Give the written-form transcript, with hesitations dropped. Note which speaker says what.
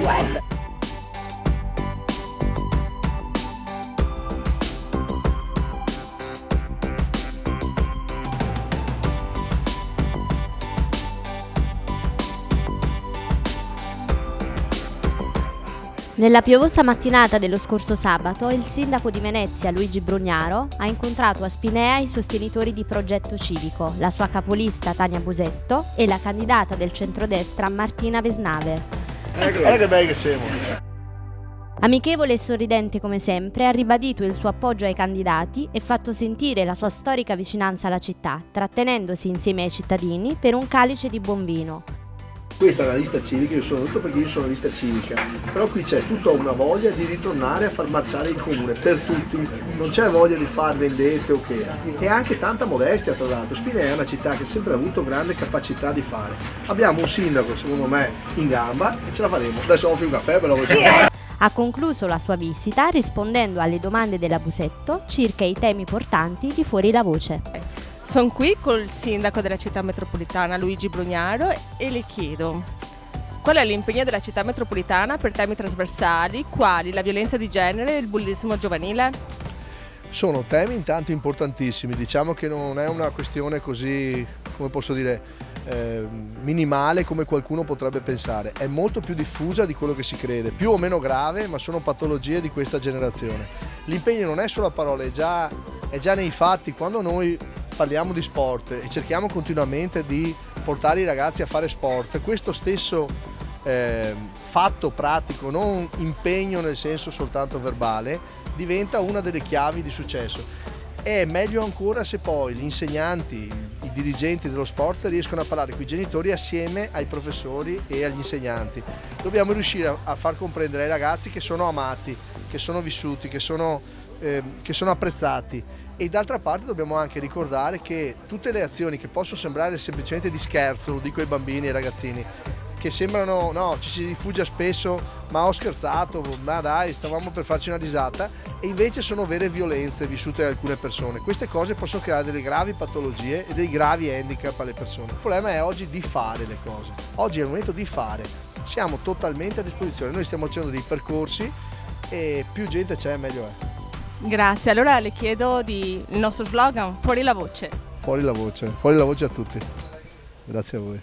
Speaker 1: web.
Speaker 2: Nella piovosa mattinata dello scorso sabato, il sindaco di Venezia, Luigi Brugnaro, ha incontrato a Spinea i sostenitori di Progetto Civico, la sua capolista Tania Busetto e la candidata del centrodestra Martina Vesnave.
Speaker 3: Guarda che belli che siamo!
Speaker 2: Amichevole e sorridente come sempre, ha ribadito il suo appoggio ai candidati e fatto sentire la sua storica vicinanza alla città, trattenendosi insieme ai cittadini per un calice di buon vino.
Speaker 3: Questa è la lista civica, io sono venuto perché io sono la lista civica, però qui c'è tutta una voglia di ritornare a far marciare il comune per tutti, non c'è voglia di far vendette o che, e anche tanta modestia tra l'altro. Spinea è una città che ha sempre avuto grande capacità di fare. Abbiamo un sindaco secondo me in gamba e ce la faremo. Adesso offri un caffè però.
Speaker 2: Ha concluso la sua visita rispondendo alle domande della Busetto circa i temi portanti di Fuori la Voce.
Speaker 4: Sono qui col sindaco della città metropolitana Luigi Brugnaro e le chiedo qual è l'impegno della città metropolitana per temi trasversali quali la violenza di genere e il bullismo giovanile?
Speaker 3: Sono temi intanto importantissimi, diciamo che non è una questione così, come posso dire, minimale come qualcuno potrebbe pensare, è molto più diffusa di quello che si crede, più o meno grave, ma sono patologie di questa generazione. L'impegno non è solo a parole, è già nei fatti. Quando noi parliamo di sport e cerchiamo continuamente di portare i ragazzi a fare sport, questo stesso fatto pratico, non impegno nel senso soltanto verbale, diventa una delle chiavi di successo. È meglio ancora se poi gli insegnanti, i dirigenti dello sport riescono a parlare con i genitori assieme ai professori e agli insegnanti. Dobbiamo riuscire a far comprendere ai ragazzi che sono amati, che sono vissuti, che sono apprezzati. E d'altra parte dobbiamo anche ricordare che tutte le azioni che possono sembrare semplicemente di scherzo, lo dico ai bambini e ai ragazzini, che sembrano, no, ci si rifugia spesso, ma ho scherzato, ma dai, stavamo per farci una risata, e invece sono vere violenze vissute da alcune persone. Queste cose possono creare delle gravi patologie e dei gravi handicap alle persone. Il problema è oggi di fare le cose. Oggi è il momento di fare. Siamo totalmente a disposizione. Noi stiamo facendo dei percorsi e più gente c'è meglio è.
Speaker 4: Grazie, allora le chiedo il nostro slogan Fuori la Voce.
Speaker 3: Fuori la voce a tutti. Grazie a voi.